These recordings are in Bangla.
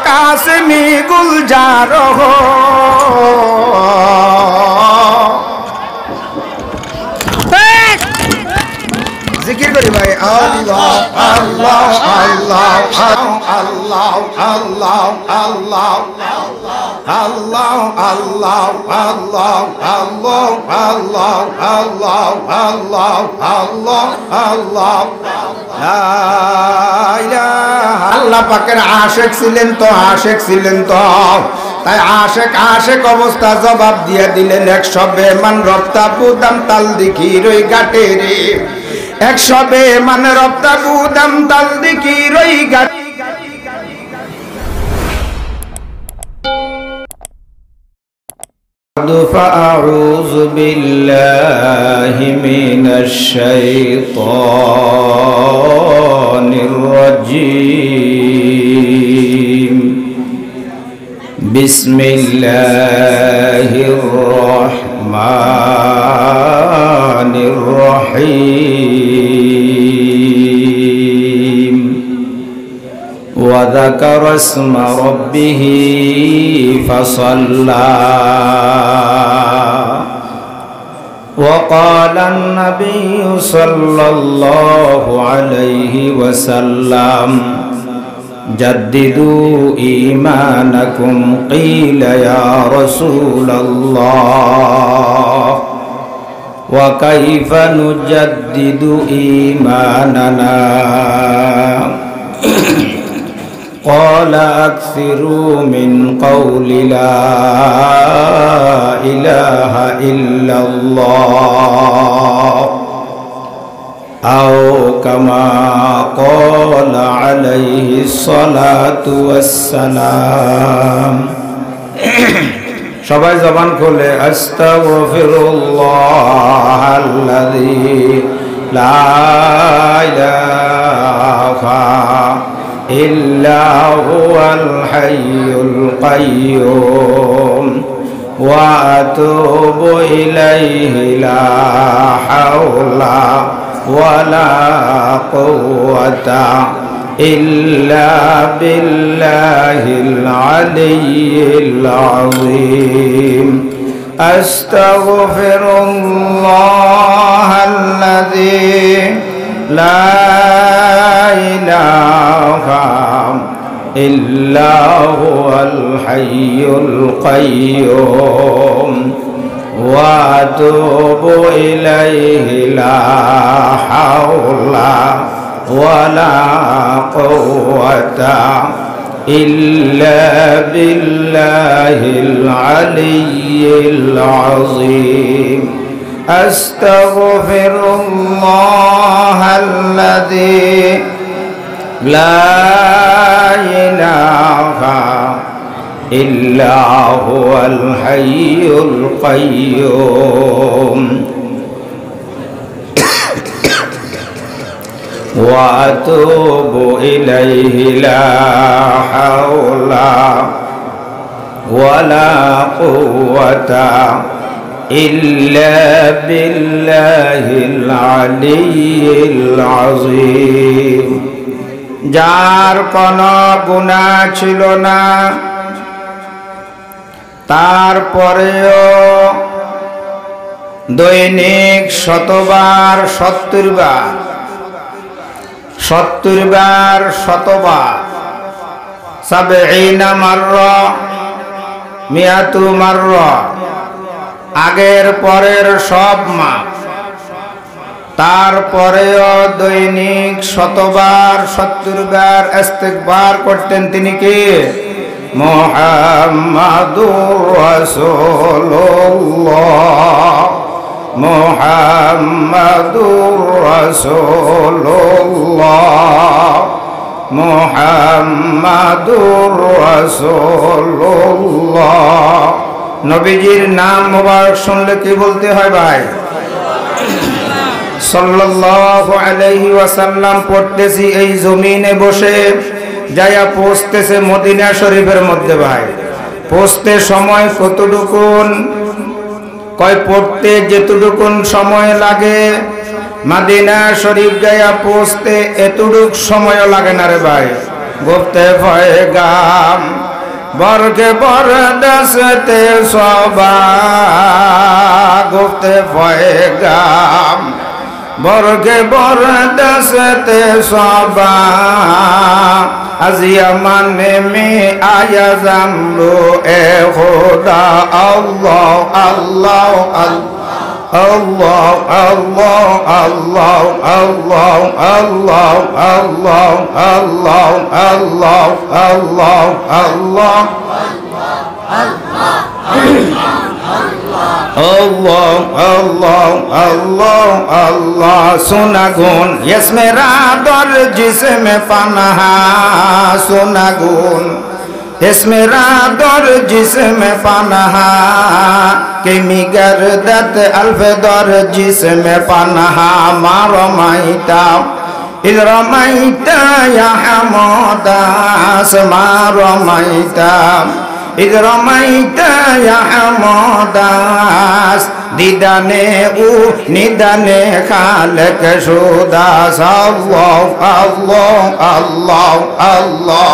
कासिमी गुलजार हो जिकिर करी भाई अल्लाह अल्लाह अल्लाह अल्लाह अल्लाह अल्लाह अल्लाह अल्लाह अल्लाह अल्लाह अल्लाह अल्लाह अल्लाह अल्लाह अल्लाह ला इलाहा अल्लाह पाकेर आशिक ছিলেন তো তাই আশেক অবস্থা জবাব দিয়ে দিলেন 100 বেমান রপ্তা বুদাম তাল দেখি রই গাটে রে 100 বেমান রপ্তা বুদাম তাল দেখি রই গাটে فأعوذ بالله من الشيطان الرجيم بسم الله الرحمن الرحيم وذكر اسم ربه فصلى وقال النبي صلى الله عليه وسلم جددوا إيمانكم قيل يا رسول الله وكيف نجدد إيماننا قال أكثروا من قول لا إله إلا الله أو كما قال عليه الصلاة والسلام সবাই জবান খুলে আস্তাগফিরুল্লাহ আল্লাযী লা ইলাহা ইল্লা হুয়াল হাইয়ুল কাইয়্যুম ওয়া আতুবু ইলাইহি লা হাওলা ওয়ালা কুওয়াতা ইল্লা বিল্লাহিল আলিয়্যিল আযীম আস্তাগফিরুল্লাহাল্লাযী লা ইলাহা ইল্লা হুয়াল হাইয়ুল কাইয়্যুম ওয়া আতুবু ইলাইহি লা হাওলা ওয়ালা কুওয়াতা ইল্লা বিল্লাহিল আলিয়্যিল আযীম আস্তাগফিরুল্লাহাল্লাযী লা ইলাহা ইল্লা হুয়াল হাইয়ুল কাইয়্যুম ওয়া আতুবু ইলাইহি লা হাওলা ওয়ালা কুওয়াতা ইল্লা বিল্লাহিল আলিয়্যিল আযীম যার কোনো গুনাহ ছিল না তারপরেও দৈনিক 100 বার 70 বার 100 বার 70 মাররা 100 মাররা আগের পরের সব মাপ তারপরেও দৈনিক 100 বার 70 বার ইস্তিগফার করতেন তিনি কে মুহাম্মাদুর রাসূলুল্লাহ মুহাম্মাদুর রাসূলুল্লাহ মুহাম্মাদুর রাসূলুল্লাহ নবীজির নাম মোবারক শুনলে কি বলতে হয় ভাই সাল্লাল্লাহু আলাইহি ওয়াসাল্লাম পড়তেছি এই জমিনে বসে যায়া পৌঁছতেছে মদিনা শরীফের মধ্যে ভাই পৌঁছতে সময় কতটুকুন কয় পড়তে যেতটুকুন সময় লাগে মদিনা শরীফ যায়া পৌঁছতে এতটুক সময় লাগে না রে ভাই গুফতে পয়গাম বরকে বর দসতে সবা গুফতে পয়গাম বরকে বর দসতে সবা আজিয়া মানে মে আয়া জামলো এ খোদা আল্লাহ আল্লাহ আল্লাহ আল্লাহ আল্লাহ আল্লাহ আল্লাহ আল্লাহ আল্লাহ আল্লাহ আল্লাহ আল্লাহ Allah Allah Allah Allah सुना गुन यस मेरा दर जिसमें पनाहा सुना गुन यस मेरा दर जिसमें पनाहा के मिगर दत अल्फ दर जिसमें पनाहा मारो माइता इधर माइता या हमदास मारो माइता इधर माइता या हमदास दीदाने उ निदाने खालक शुदास अल्लाह अल्लाह अल्लाह अल्लाह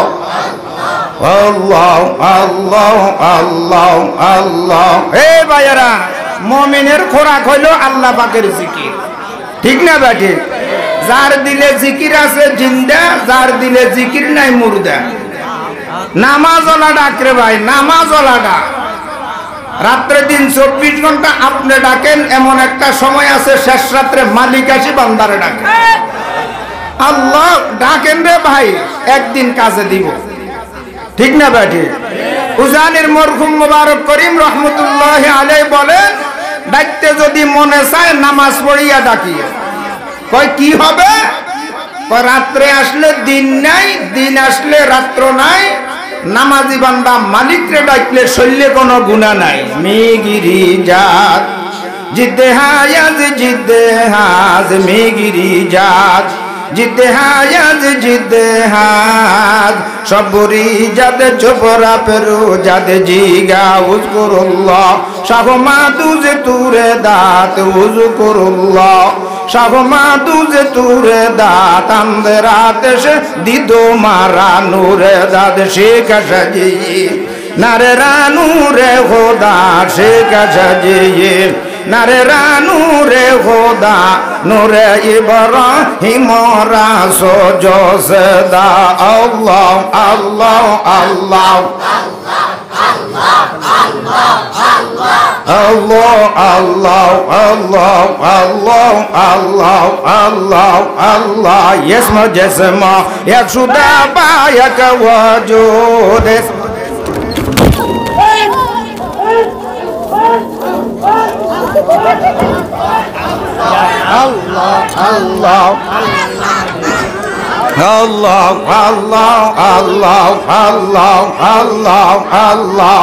अल्लाह अल्लाह अल्लाह अल्लाह ए भाईरा मोमिनेर खोराक हलो अल्लाह पाकेर जिकिर ठीक ना बेटी जार दिले जिकिर आछे जिंदा जार दिले जिकिर नाई मुर्दा नामाज वाला डाक रे भाई नामाज वाला डाक रात्रे दिन 24 घंटा आपने डाकें एमन एक समय आछे शेष रात्रे मालिक आसे बान्दारे डाके अल्लाह डाकें रे भाई एक दिन काजे দিব ठीक ना बेटी उजानिर मरहुम मुबारक करीम रहमतुल्लाहि अलैहि बोलेन डाकते यदि मने चाय नामाज पढ़िया डाकिए कय की होबे कय रात्रे आसले दिन नाई दिन आसले रात्र नाई नामाजी बान्दा मालिक रे डाकले शल्ये कोनो गुनाह नाई मिगिरी जात जिद्दे हाज मिगिरी जात जिद्दे हाज सबुरी जादे चोपरा पेरु जादे जीगा उज़कुरुल्लाह शाहमा तुझे तुरे दात उज़कुरुल्लाह शाहमा तुझे तुरे दात अंधेरात से दिदो मारा नूरे दाद शेख सजिए नारे रानू रे खुदा शेख सजिए नारे रानू रे खुदा नूरे इब्राहिम रासो जोसदा अल्लाह अल्लाह अल्लाह Allah Allah Allah Allah Allah Allah Allah yasma jasma yakshuda ba yakawajud Allah Allah Allah Allah Allah Allah Allah Allah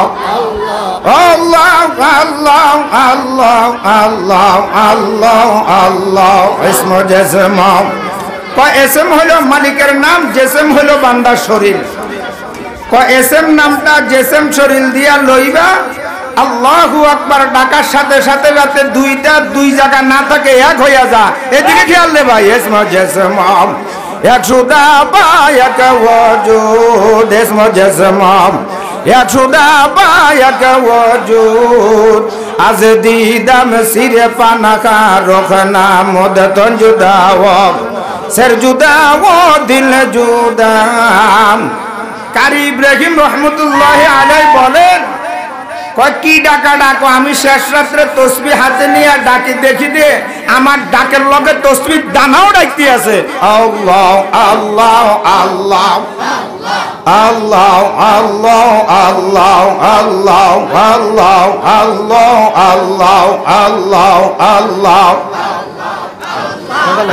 Allah Allah Allah Allah Allah Allah ismu jasma ko ism holo maliker naam jism holo bandar shorir ko ism namta jism shorir dia loiba Allahu akbar ডাকার সাথে সাথে রাতে দুইটা দুই জায়গা না থাকে এক হইয়া যা এদিকে খেয়াল নে ভাই ইসমা জাসমা একশুদা বা এক ওয়াজুদ ইসমা জাসমা একশুদা বা এক ওয়াজুদ আজ দিদাম সিরে পানা কা রখনা মদতন জুদা ওয়া সর জুদা ও দিল জুদা কারি ইব্রাহিম রহমতুল্লাহি আলাইহি বলেন কি ডাকা ডাকো আমি শেষ রাত্রে তসবিহ হাতে নিয়ে ডাকি দেখি দে আমার ডাকের লগে তসবিহ দানাও ডাকতে আছে আল্লাহ আল্লাহ আল্লাহ আল্লাহ আল্লাহ আল্লাহ আল্লাহ আল্লাহ আল্লাহ আল্লাহ আল্লাহ আল্লাহ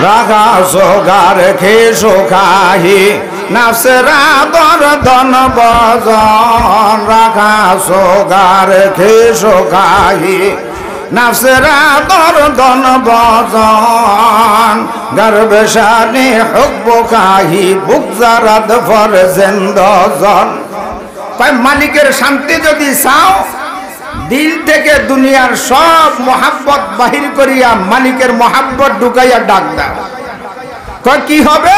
রাখা সোগার খেসো খাহি নাফসরা দর ধন বজন রাখা সোগার খেসো খাহি নাফসরা দর ধন বজন গর্বশানে হুব্ব খাহি বুকজারাদ ফর জিন্দজন কয় মালিকের শান্তি যদি চাও দিল থেকে দুনিয়ার সব মোহাব্বত বাহির করিয়া মালিকের মোহাব্বত ঢুকাইয়া ডাক দাও কয় কি হবে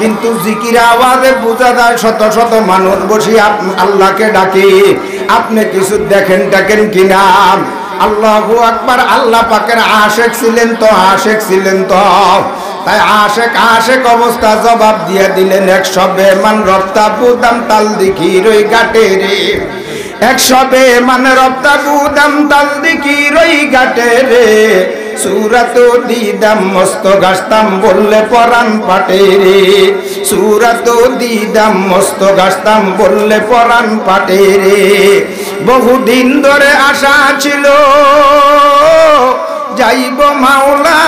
কিন্তু জিকির আওয়াজে বোঝা যায় শত শত মানুষ বসে আল্লাহকে ডাকে। আপনি কিছু দেখেন কিনা? আল্লাহু আকবার। আল্লাহ পাকের আশেক ছিলেন তো, আশেক ছিলেন তো, তাই আশেক অবস্থা জবাব দিয়ে দিলেন 100 বেমান রফতা বুদাম তাল দেখি রই গাটে রে, 100 বেমান রফতা বুদাম তাল দেখি রই গাটে রে, সুরাত দিদাম মস্ত গাছতাম বললে পরাণ পাটে রে, সুরাত দিদাম মস্ত গাছতাম বললে পরাণ পাটে রে। বহুদিন ধরে আশা ছিল যাইব মাওলা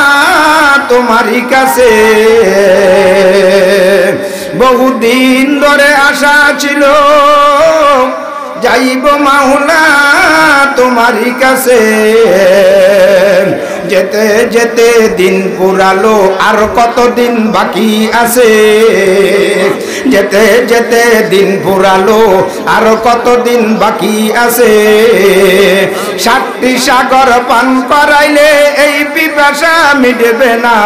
তোমারই কাছে, বহুদিন ধরে আশা ছিল যাইব মাওলা তোমারই কাছে। যেতে যেতে দিন পুরালো আর কতদিন বাকি আছে, যেতে যেতে দিন পুরালো আর কতদিন বাকি আছে। 7টি সাগর পান করাইলে এই পিপাসা মিটবে না,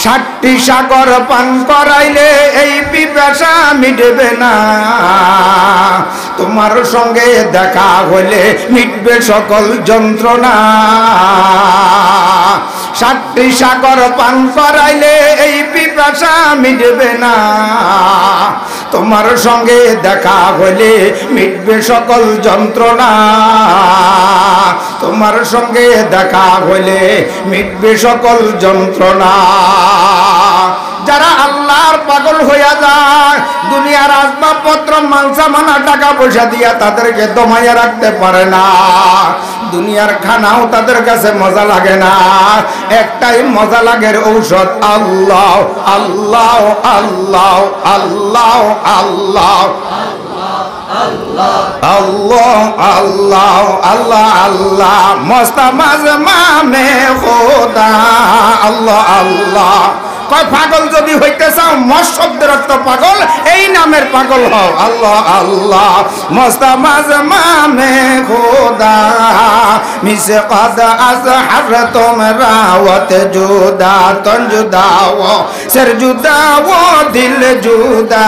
7টি সাগর পান করাইলে এই পিপাসা মিটবে না। তোমার সঙ্গে দেখা হলে মিটবে সকল যন্ত্রণা, 7টি সাগর পান করাইলে এই পিপাসা মিটবে না। তোমার সঙ্গে দেখা হলে মিটবে সকল যন্ত্রণা, তোমার সঙ্গে দেখা হলে মিটবে সকল যন্ত্রণা। যারা আল্লাহর পাগল হইয়া যায়, দুনিয়ার আসবাবপত্র মালসামানা টাকা পয়সা দিয়া তাদেরকে দমাইয়া রাখতে পারে না, দুনিয়ার খানাও তাদের কাছে মজা লাগে না। একটাই মজা লাগের ঔষধ আল্লাহ আল্লাহ আল্লাহ আল্লাহ আল্লাহ আল্লাহ আল্লাহ আল্লাহ আল্লাহ মস্তামাজ মামে খোদা আল্লাহ আল্লাহ। কয় পাগল যদি হইতে চাও মস শব্দের অর্থ পাগল, এই নামের পাগল হও আল্লাহ আল্লাহ। মস্তামাজ মামে খোদা মিসে কদ আজ হর তোমরা ওতে জুদা তন জুদা ও সর জুদা ও দিল জুদা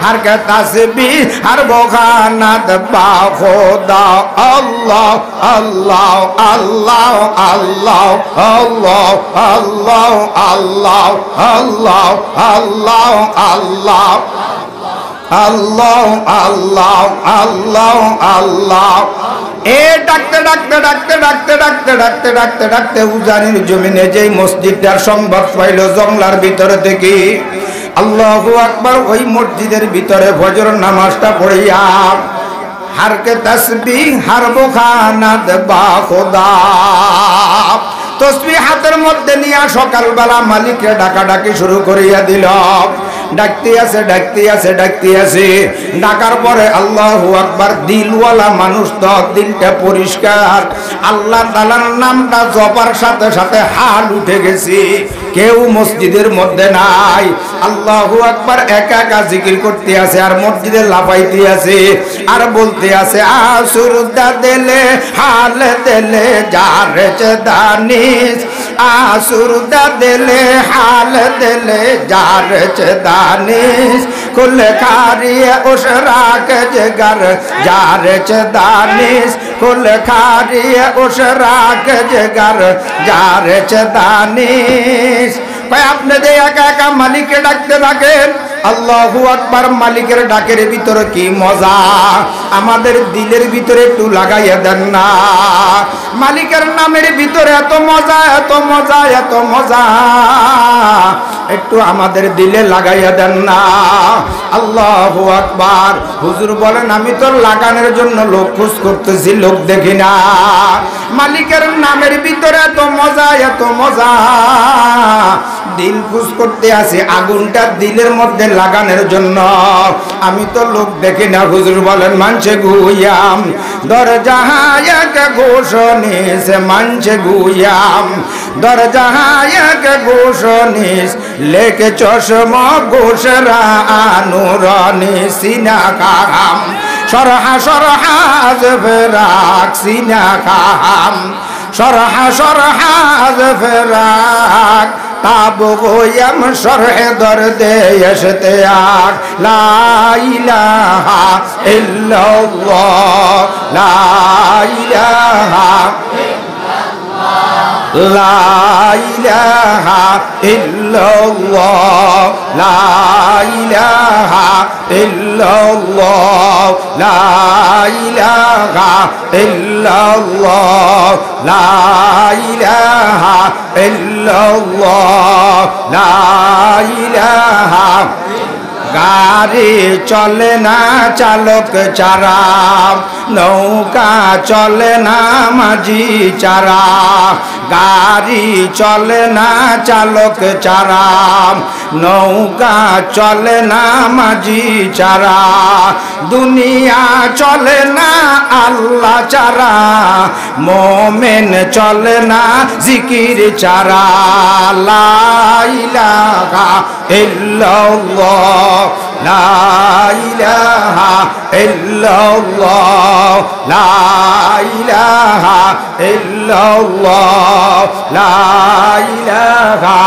হর কে তসবিহ হর বখানাত বা খোদা আল্লাহ আল্লাহ আল্লাহ আল্লাহ আল্লাহ আল্লাহ আল্লাহ আল্লাহ আল্লাহ আল্লাহ আল্লাহ আল্লাহ আল্লাহ আল্লাহ। এ ডাকতে ডাকতে ডাকতে ডাকতে ডাকতে ডাকতে ডাকতে ডাকতে উজানির জমিনে যেই মসজিদটার সংবাদ পাইল জংলার ভিতরে থেকে, আল্লাহু আকবার। ওই মসজিদের ভিতরে ফজর নামাজটা পড়িয়া হারকে তসবিহ হার বখানাত বা খোদা, তসবিহ হাতের মধ্যে নিয়ে সকালবেলা মালিককে ডাকাডাকি শুরু করিয়া দিল। ডাকতে আছে ডাকতে আছে ডাকতে আছে, ডাকার পরে আল্লাহু আকবার। দিলওয়ালা মানুষ তো, দিলটা পরিষ্কার, আল্লাহ তাআলার নামটা জপার সাথে সাথে হাল উঠে গেছে। কেউ মসজিদের মধ্যে নাই, আল্লাহু আকবার একা একা জিকির করতে আছে আর মসজিদে লাফাইতে আছে আর বলতে আছে আসুরদা দিলে হাল দিলে যারে চেদানিস, আসুরদা দিলে হাল দিলে যারে চেদানিস, কুল খারিয়ে উস রাখ জগর যারে চেদানিস, কুল খারিয়ে উস রাখ জগর যারে চেদানিস। ভাই আপনি যে একা একা মালিককে ডাকতে থাকেন, আল্লাহু আকবার। মালিকের ডাকের ভিতরে কি মজা, আমাদের দিলের ভিতরে একটু লাগাইয়া দেন না। মালিকের নামের ভিতরে এত মজা এত মজা এত মজা, একটু আমাদের দিলে লাগাইয়া দেন না। আল্লাহু আকবার। হুজুর বলেন আমি তো লাগানোর জন্য লোক খোঁজ করতেছি, লোক দেখি না। মালিকের নামের ভিতরে এত মজা এত মজা, দিল খোঁজ করতে আসে আগুনটা দিলের মধ্যে লাগানোর জন্য, আমি তো লোক দেখি না। হুজুর বলেন মানছে গুয়াম দরজাহায়ক ঘোষণিস, মানছে গুয়াম দরজাহায়ক ঘোষণিস, লেকে চশমা ঘোষরা আনুরানি সিনা কাহাম সরহা সরহা জবরাক সিনা কাহাম শরহা শরহা ফেরাক তাবু গোয়ম শরহে দর্দে ইশতিয়াক লা ইলাহা ইল্লাল্লাহ লা ইলাহা লা ইলাহা ইল্লাল্লাহ লা ইলাহা ইল্লাল্লাহ লা ইলাহা ইল্লাল্লাহ লা ইলাহা ইল্লাল্লাহ লা ইলাহা গাড়ি চলে না চালক চারা নৌকা চলে না মাঝি চারা গাড়ি চলে না চালক চারা নৌকা চলে না মাঝি চারা দুনিয়া চলে না আল্লাহ চারা মোমেন চলে না জিকির চারা লা ইলাহা ইল্লাল্লাহ লা ইলাহা ইল্লাল্লাহ লা ইলাহা ইল্লাল্লাহ লা ইলাহা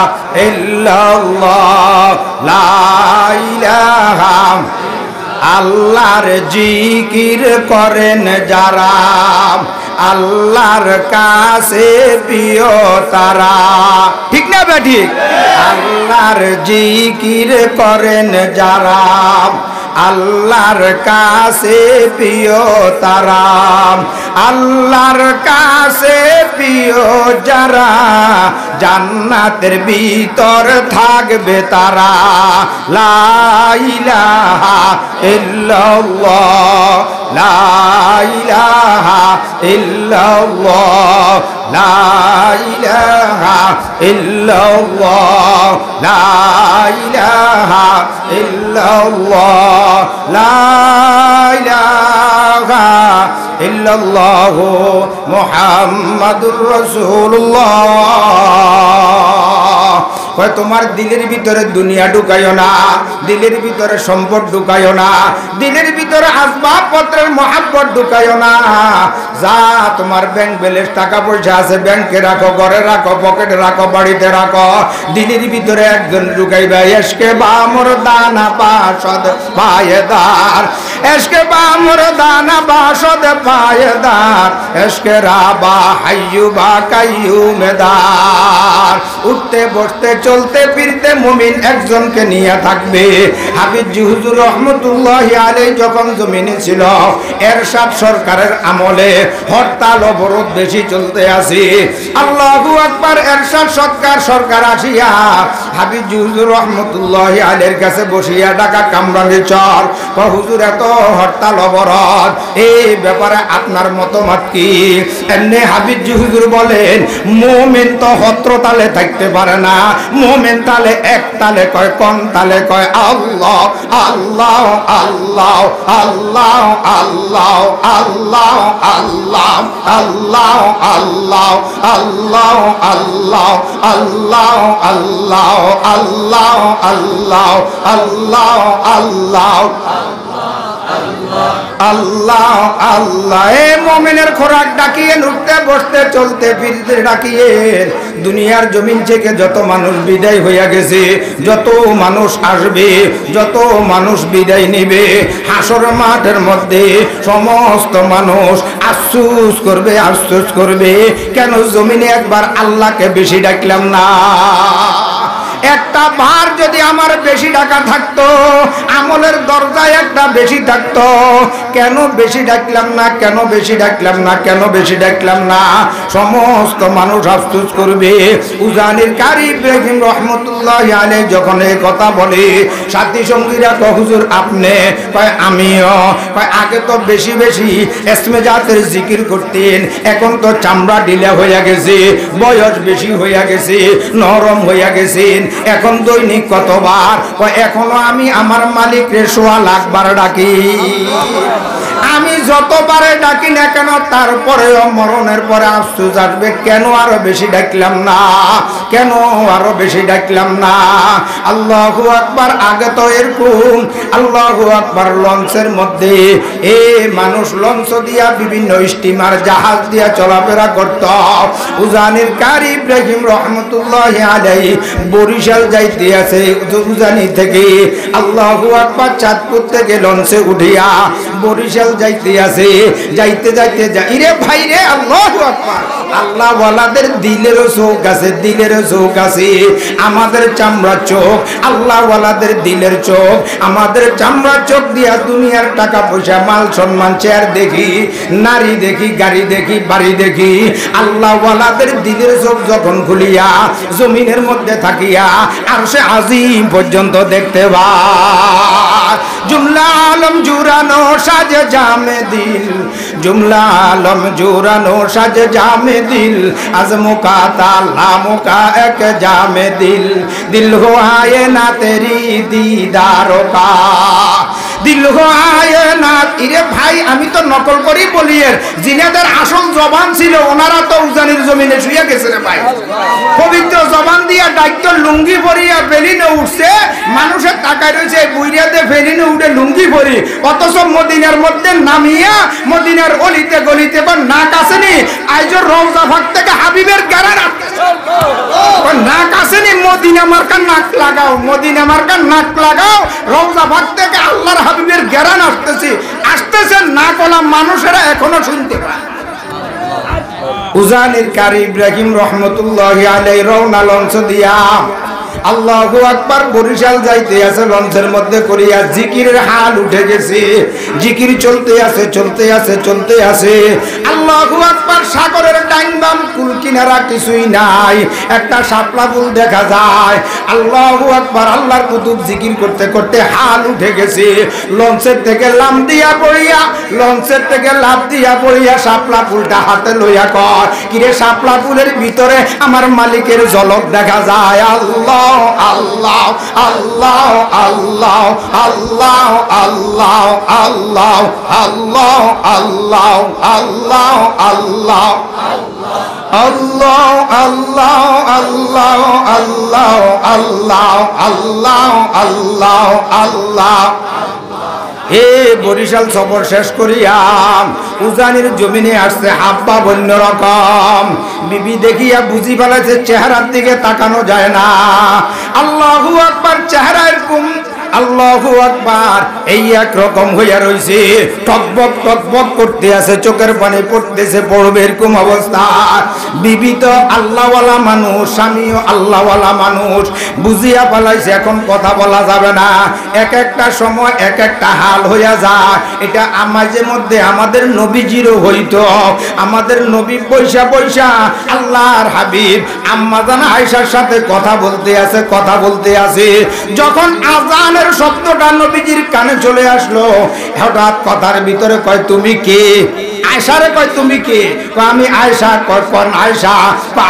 ইল্লাল্লাহ লা ইলাহা আল্লাহর জিকির করেন যারা আল্লাহর কাছে প্রিয় তারা ঠিক না বে ঠিক আল্লাহর জিকির করেন যারা আল্লাহর কাছে প্রিয় তারা আল্লাহর কাছে প্রিয় যারা জান্নাতের ভিতর থাকবে তারা লা ইলাহা ইল্লাল্লাহ লা ইলাহা ইল্লাল্লাহ লা ইলাহা ইল্লাল্লাহ লা ইলাহা ইল্লাল্লাহ লা ইলাহা ইল্লাল্লাহ মুহাম্মাদুর রাসূলুল্লাহ কয় তোমার দিলের ভিতরে দুনিয়া ঢুকাইও না দিলের ভিতরে সম্পদ ঢুকাইও না দিলের ভিতরে আসবাবপত্রের মহাব্বত ঢুকাইও না যা তোমার ব্যাংক ব্যালেন্স টাকা পয়সা আছে ব্যাংকে রাখো ঘরে রাখো পকেটে রাখো বাড়িতে রাখো দিলের ভিতরে একজন ঢুকাইবা এসকে বামর দানা বাসদ পায়েদার এসকে বামর দানা বাসদ পায়েদার এসকে রাবা হাইয়ুবা কাইয়ুমেদার উঠতে বসতে চলতে ফিরতে মুমিন একজনকে নিয়ে থাকবে হাফিজ হুজুর রহমতুল্লাহি আলাইহি যখন জমিনে ছিল এরশাদ সরকারের আমলে হরতাল অবরোধ বেশি চলতে আছে আল্লাহু আকবার এরশাদ সরকার আসিয়া হাফিজ হুজুর রহমতুল্লাহি আলাইহির কাছে বসিয়া ঢাকা কামরাঙ্গী চর হুজুর এত হরতাল অবরোধ এই ব্যাপারে আপনার মতামত কি এমনি হাফিজ হুজুর বলেন মুমিন তো হত্র তালে থাকতে পারে না মুমিন তালে এক তালে কয় কোন তালে কয় আল্লাহ আল্লাহ আল্লাহ আল্লাহ আল্লাহ আল্লাহ আল্লাহ আল্লাহ আল্লাহ আল্লাহ আল্লাহ আল্লাহ আল্লাহ আল্লাহ আল্লাহ আল্লাহ আল্লাহ আল্লাহ আল্লাহ এ মুমিনের খোরাক ডাকিয়েন উঠতে বসতে চলতে ফিরতে ডাকিয়েন দুনিয়ার জমিন থেকে যত মানুষ বিদায় হইয়া গেছে যত মানুষ আসবে যত মানুষ বিদায় নেবে হাসর মাঠের মধ্যে সমস্ত মানুষ আফসোস করবে কেন জমিনে একবার আল্লাহকে বেশি ডাকলাম না একটা বার যদি আমার বেশি টাকা থাকতো আমলের দরজায় একটা বেশি থাকতো কেন বেশি ডাকলাম না কেন বেশি ডাকলাম না কেন বেশি ডাকলাম না সমস্ত মানুষ আফসোস করবে উজানির কারি ইব্রাহিম রহমতুল্লাহি আলাইহি যখন এই কথা বলে সাথী সঙ্গীরা কয় হুজুর আপনি কয় আমিও কয় আগে তো বেশি বেশি ইসমে জাতের জিকির করতেন এখন তো চামড়া ঢিলা হইয়া গেছে বয়স বেশি হইয়া গেছে নরম হইয়া গেছেন এখন দৈনিক কতবার এখনো আমি আমার মালিক রে 1.25 লাখ বার ডাকি আমি যতবারে ডাকি না কেন তারপরেও মরণের পরে আফসোস আসবে, কেন আরো বেশি ডাকলাম না, কেন আরো বেশি ডাকলাম না। আল্লাহু আকবার। আগে তো এরকম আল্লাহু আকবার লঞ্চের মধ্যে মানুষ লঞ্চ দিয়া বিভিন্ন স্টিমার জাহাজ দিয়া চলাফেরা করত। উজানির কারি ইব্রাহিম রহমতুল্লাহি আলাইহি বরিশাল যাইতে আছে, উজানি থেকে আল্লাহু আকবার চাঁদপুর থেকে লঞ্চে উঠিয়া বরিশাল যাইতে আছে। যাইতে যাইতে যাইরে ভাই রে আল্লাহু আকবার। আল্লাহ ওয়ালাদের দিলেরও চোখ আছে, দিলেরও চোখ আছে। আমাদের চামড়ার চোখ, আল্লাহ ওয়ালাদের দিলের চোখ। আমাদের চামড়ার চোখ দিয়া দুনিয়ার টাকা পয়সা মাল সম্মান চেয়ার দেখি, নারী দেখি, গাড়ি দেখি, বাড়ি দেখি। আল্লাহ ওয়ালাদের দিলের চোখ যখন খুলিয়া জমিনের মধ্যে থাকিয়া আরশে আজিম পর্যন্ত দেখতে পায়। জুমলা আলম জুরানো সাজে জামে দিল, জুমলা আলম জুরানো সাজে জামে দিল, আজমুকা তালামুকা এক জামে দিল, দিল হো আয়ে না তেরি দিদারো কা, দিল হো আয়ে না। ইরে ভাই আমি তো নকল করি বলি, এর জিনেদের আসল জবান ছিল ওনারা তো উজানির জমিনে শুয়ে গেছে রে ভাই। পবিত্র জবান দিয়া দায়িত্ব লুঙ্গি পরিয়া বেলিনে উঠছে, মানুষের টাকায় রয়েছে বুইরিয়াতে ফেলিনে উঠে লুঙ্গি পরি, অথচ মদিনার মধ্যে নামিয়া মদিনার অলিতে গলিতে বা নাক আসেনি। আইজোর রওজা ফাঁক থেকে হাবিবের গারার নাক আসেনি, মদিনা মার্কার নাক লাগাও, মদিনা মার্কার নাক লাগাও। রওজা ফাঁক থেকে আল্লাহর হাবিবের গেরান আসতেছে, আসতেছে না কলা মানুষেরা এখনো শুনতে পায়। উজানির কারি ইব্রাহিম রহমতুল্লাহি আলাইহি রওনা লঞ্চ দিয়া আল্লাহু আকবার বরিশাল যাইতে আছে। লঞ্চের মধ্যে করিয়া জিকিরের হাল উঠে গেছে, জিকির চলতে আছে, চলতে আছে, চলতে আছে। আল্লাহু আকবার। সাগরের ডাইন বাম কুল কিনারা কিছুই নাই, একটা শাপলা ফুল দেখা যায়। আল্লাহু আকবার। আল্লাহর কুতুব জিকির করতে করতে হাল উঠে গেছে। লঞ্চের থেকে লাম দিয়া পড়িয়া, লঞ্চের থেকে লাভ দিয়া পড়িয়া শাপলা ফুলটা হাতে লইয়া কর, কিরে শাপলা ফুলের ভিতরে আমার মালিকের ঝলক দেখা যায়। আল্লাহ আল্লাহ আল্লাহ আল্লাহ আল্লাহ আল্লাহ আল্লাহ আল্লাহ আল্লাহ আল্লাহ আল্লাহ আল্লাহ আল্লাহ আল্লাহ আল্লাহ আল্লাহ আল্লাহ আল্লাহ আল্লাহ। হে বরিশাল সফর শেষ করিয়া উজানির জমিনে আসছে হাব্বা অন্য রকম। বিবি দেখিয়া বুঝি ফেলেছে চেহারার দিকে তাকানো যায় না। আল্লাহু আকবার। চেহারা এরকম, আল্লাহু আকবার, এই একরকম হইয়া রইছে, টকবক টকবক করতে আছে, চোখের পানি পড়তেছে, পড়বে এরকম অবস্থা। বিবি তো আল্লাহওয়ালা মানুষ, স্বামীও আল্লাহওয়ালা মানুষ, বুঝিয়া পালাইছে এখন কথা বলা যাবে না। এক একটা সময় এক একটা হাল হইয়া যায়। এটা মাঝে মধ্যে আমাদের নবীজিরও হইতো। আমাদের নবী পয়সা পয়সা আল্লাহর হাবিব আম্মা জান আয়েশার সাথে কথা বলতে আছে, কথা বলতে আছে। যখন আজান শব্দটা নবীজির কানে চলে আসলো, হঠাৎ কথার ভিতরে কয় তুমি কে? আয়েশারে কয় তুমি কে? কয় আমি আয়েশা। কয় কোন আয়েশা?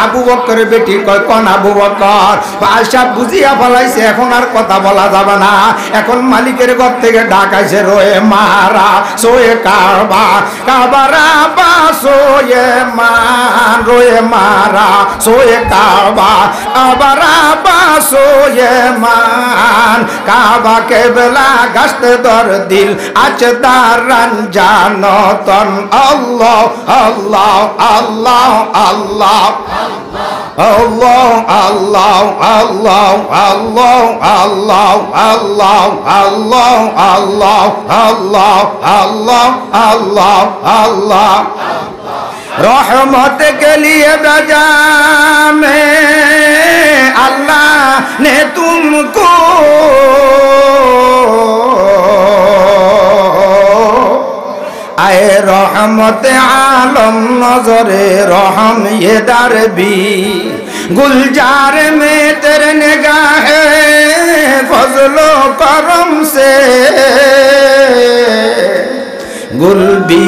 আবু বকরের বেটি। কয় কোন আবু বকর? আয়েশা বুঝিয়া ফেলাইছে এখন আর কথা বলা যাবে না। এখন মালিকের ঘর থেকে ডাক আইছে, রোয়ে মারা সোয়ে কাবা, কাবারা বা সোয়ে মান, রোয়ে মারা সোয়ে কাবা, কাবারা বা সোয়ে মান, কাবা কেবলা গাছতে দর দিল আছে দারান জানতন। আল্লাহ আল্লাহ আল্লাহ আল্লাহ আল্লাহ আল্লাহ আল্লাহ আল্লাহ আল্লাহ আল্লাহ আল্লাহ আল্লাহ আল্লাহ আল্লাহ আল্লাহ আল্লাহ। रहमत के लिए बजा में अल्लाह ने तुमको आए रहमत आलम नजरे रहम ये दर भी गुलजार में तेरे निगाह फजलो करम से गुल भी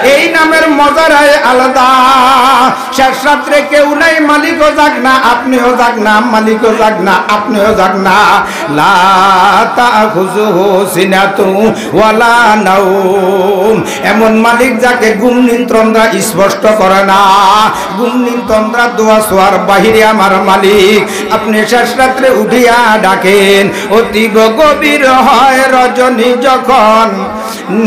এই নামের মজারাই আলাদা। শেষ রাত্রে কেউ নাই, মালিকও যাক না, আপনিও যাক না, মালিকও যাক না, আপনিও যাক না। লা তাখুযুহু সিনাতুন ওয়ালা নাওম, এমন মালিক যাকে ঘুম নিয়ন্ত্রণরা স্পষ্ট করে না। ঘুম নিয়ন্ত্রণরা দোয়া সোয়ার বাহিরে আমার মালিক। আপনি শেষ রাত্রে উঠিয়া ডাকেন, অতীব গভীর হয় রজনী যখন,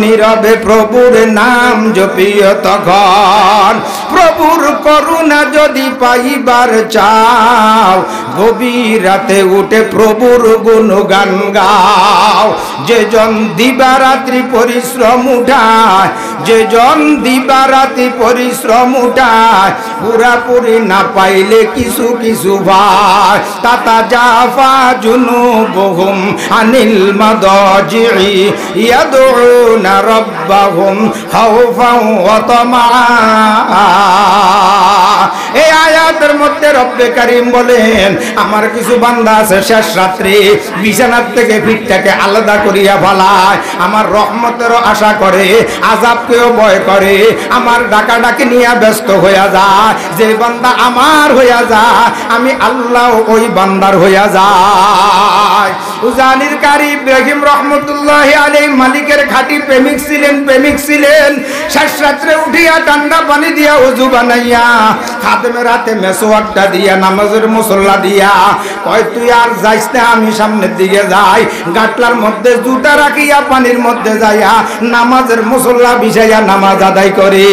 নীরবে প্রভুর নাম জপিও তখন। প্রভুর করুণা যদি পাইবার চাও, গভীর রাতে উঠে প্রভুর গুণগান গাও। যেজন দিবারাত্রি পরিশ্রম উঠায়, যেজন দিবারাত্রি পরিশ্রম উঠায়, পুরাপুরি না পাইলে কিছু কিছু ভাই। তাতা জাফা জুনুবুহুম আনিল মাদাজি'i ইয়াদউনা রাব্বাহুম খাওফান ওয়া তামাআ। এই আয়াতের মধ্যে রব্বে কারীম বলেন, আমার কিছু বান্দা আছে শেষ রাত্রে বিছানার থেকে পিঠটাকে আলাদা করিয়া ফেলায়, আমার রহমতেরও আশা করে, আযাবকেও ভয় করে, আমার ডাকাডাকি নিয়ে ব্যস্ত হইয়া যায়। যে বান্দা আমার হইয়া যায়, আমি আল্লাহ ওই বান্দার হইয়া যায়। উজানির কারি ইব্রাহিম রহমতুল্লাহি আলাইহি মালিকের খাঁটি প্রেমিক ছিলেন, প্রেমিক ছিলেন। শেষ রাত্রে উঠিয়া ঠান্ডা পানি দিয়া ওযু বানাইয়া, খাদেমের হাতে মেসওয়াকটা দিয়া, নামাজের মুসল্লা দিয়া কয়, তুই আর যাইস না, আমি সামনের দিকে যাই। গাটলার মধ্যে জুতা রাখিয়া পানির মধ্যে যাইয়া নামাজের মুসল্লা বিছাইয়া নামাজ আদায় করে।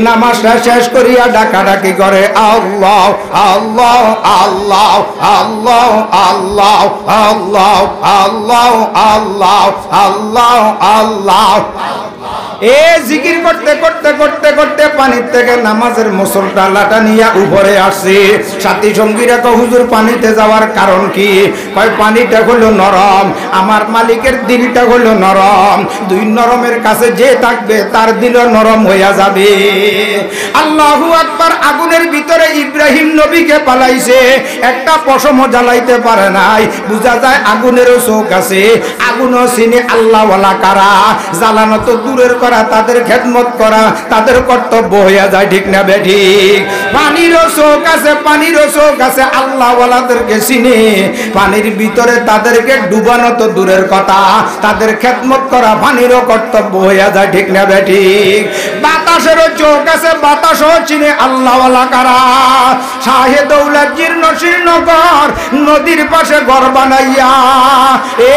নামাজটা শেষ করিয়া ডাকাডাকি করে, আল্লাহ আল্লাহ আল্লাহ আল্লাহ আল্লাহ আল্লাহ আল্লাহ আল্লাহ আল্লাহ আল্লাহ। এ জিকির করতে করতে করতে করতে পানির থেকে নামাজের মুসলটা লাটা নিয়ে উপরে আসছে। সাথী সঙ্গীরা কয়, হুজুর পানিতে যাওয়ার কারণ কি? কয়, পানিটা হলো নরম, আমার মালিকের দিলটা হলো নরম। দুই নরমের কাছে যে থাকবে তার দিলও নরম হইয়া যাবে। আল্লাহু আকবার। আগুনের ভিতরে ইব্রাহিম নবীকে পালাইছে, একটা পশমও জ্বালাইতে পারে নাই। বুঝা যায় আগুনেরও চোখ আছে, আগুনও চিনে আল্লাহওয়ালা কারা। জ্বালানো তো দূরের করা, তাদের খেদমত করা তাদের কর্তব্য হইয়া যায়, ঠিক না বেঠিক? পানিরও চোখ আছে, পানিরও চোখ আছে, আল্লাহওয়ালাদেরকে চিনে। পানির ভিতরে তাদেরকে ডুবানো তো দূরের কথা, তাদের খেদমত করা পানিরও কর্তব্য হইয়া যায়, ঠিক না বেঠিক? বাতাসেরও চোখ আছে, বাতাসও চিনে আল্লাহওয়ালা কারা। শাহে দৌলত জীর্ণ শীর্ণ ঘর, নদীর পাশে ঘর বানাইয়া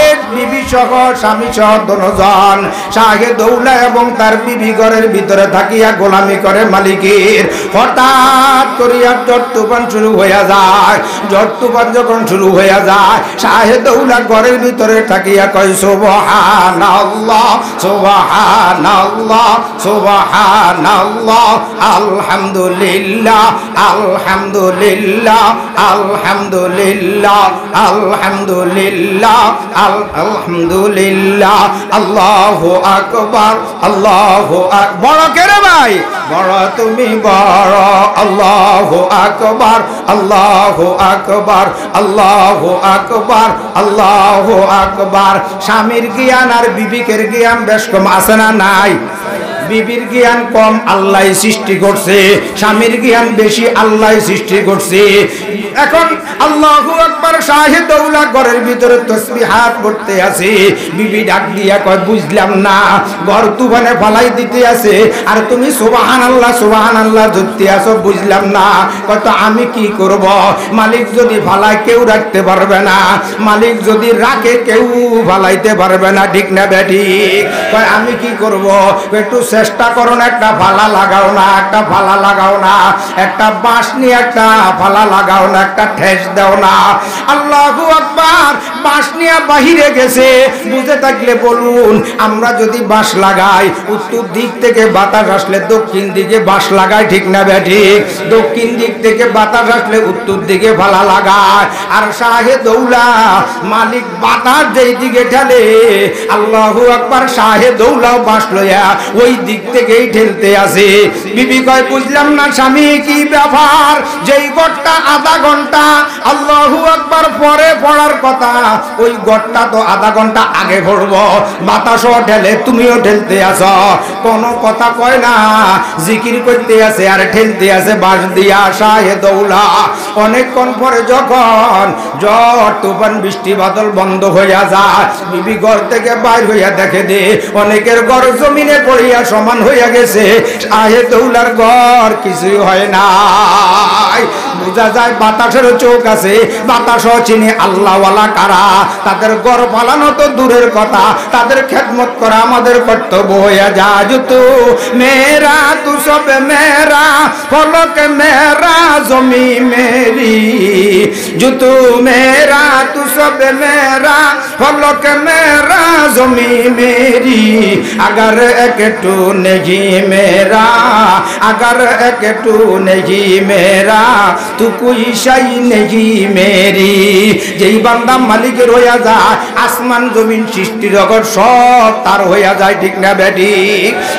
এক বিবি সহ স্বামী সহ দনজন শাহে দৌলা এবং তার বিবি ঘরের ভিতরে থাকিয়া গোলামি করে মালিকের। হঠাৎ করিয়া ঝড় তুফান শুরু হইয়া যায়। ঝড় তুফান যখন শুরু হইয়া যায়, শাহে দৌলা ঘরের ভিতরে থাকিয়া কয়, সুবহানাল্লাহ সুবহানাল্লাহ সুবহানাল্লাহ আলহামদুলিল্লাহ আলহামদুলিল্লাহ আলহামদুলিল্লাহ আলহামদুলিল্লাহ আলহামদুলিল্লাহ আল্লাহু আকবার আল্লাহু আকবার। বড় কে রে ভাই? বড় তুমি বড়। আল্লাহু আকবার আল্লাহু আকবার আল্লাহু আকবার আল্লাহু আকবার। স্বামীর জ্ঞান আর বিবিকের জ্ঞান বেশ কম আছে না নাই? বিবির জ্ঞান কম, আল্লাহ সৃষ্টি করছে। স্বামীর জ্ঞান বেশি, আল্লাহ সৃষ্টি করছে। এখন আল্লাহু আকবার। শাহে দৌলা ঘরের ভিতরে তাসবিহাত পড়তে আছে। বিবি ডাক দিয়া কয়, বুঝলাম না, ঘর তুফানে ফালাই দিতে আছে আর তুমি সুবহানাল্লাহ সুবহানাল্লাহ ধরতে আছো, বুঝলাম না। কত আমি কি করব? মালিক যদি ফালায় কেউ রাখতে পারবে না, মালিক যদি রাখে কেউ ফালাইতে পারবে না, ঠিক না বেঠিক? কয় আমি কি করব? একটু চেষ্টা করো না, একটা ফালা লাগাও না, একটা ফালা লাগাও না, একটা বাঁশ নিয়ে একটা ফালা লাগাও না, একটা ঠেস দাও না। আল্লাহু আকবার। বাঁশ নিয়ে বাহিরে গেছে। বুঝে থাকলে বলুন, আমরা যদি বাঁশ লাগাই, উত্তর দিক থেকে বাতাস আসলে দক্ষিণ দিকে বাঁশ লাগাই, ঠিক না বেঠিক? দক্ষিণ দিক থেকে বাতাস আসলে উত্তর দিকে ফালা লাগায়। আর শাহে দৌলা মালিক বাতাস যেই দিকে ঠেলে, আল্লাহু আকবার, শাহে দৌলাও বাঁশ লইয়া ওই দিক থেকেই ঠেলতে আসে। বিবি কয়, বুঝলাম না স্বামী কি ব্যাপার? যেই ঘরটা আধা ঘন্টা আল্লাহু আকবার আকবার পরে পড়ার কথা, ওই গড়টা তো আধা ঘন্টা আগে পড়বো, বাতাসও ঠেলে তুমিও ঠেলতে আসো, কোনো কথা কয় না, জিকির করতে আছে আর ঠেলতে আছে বাঁশ দিয়া শাহে দৌলা। অনেকক্ষণ পরে যখন ঝড় তুফান বৃষ্টি বাদল বন্ধ হইয়া যায়, বিবি ঘর থেকে বাইর হইয়া দেখে দে অনেকের ঘর জমিনে পড়িয়া সমান হইয়া গেছে, শাহে দৌলার ঘর কিছুই হয় না। বোঝা যায় বাতাসের চোখ আছে, বাতাসও চিনি আল্লাহওয়ালা কারা, তাদের ঘর পালানো তো দূরের কথা, তাদের খেদমত করা আমাদের কর্তব্য হইয়া যায়। তু মেরা তু সব মেরা, ফলক মেরা জমি মেরি, জুতু মেরা তু সব মেরা, ফলক মেরা জমি মেরি, अगर एक टू नहीं मेरा, अगर एक टू नहीं मेरा, तू कोई शाई नहीं मेरी। যেই বান্দা মালিকের হইয়া যায়, আসমান জমিন সৃষ্টি জগৎ সব তার হইয়া যায়, ঠিক না বেটি?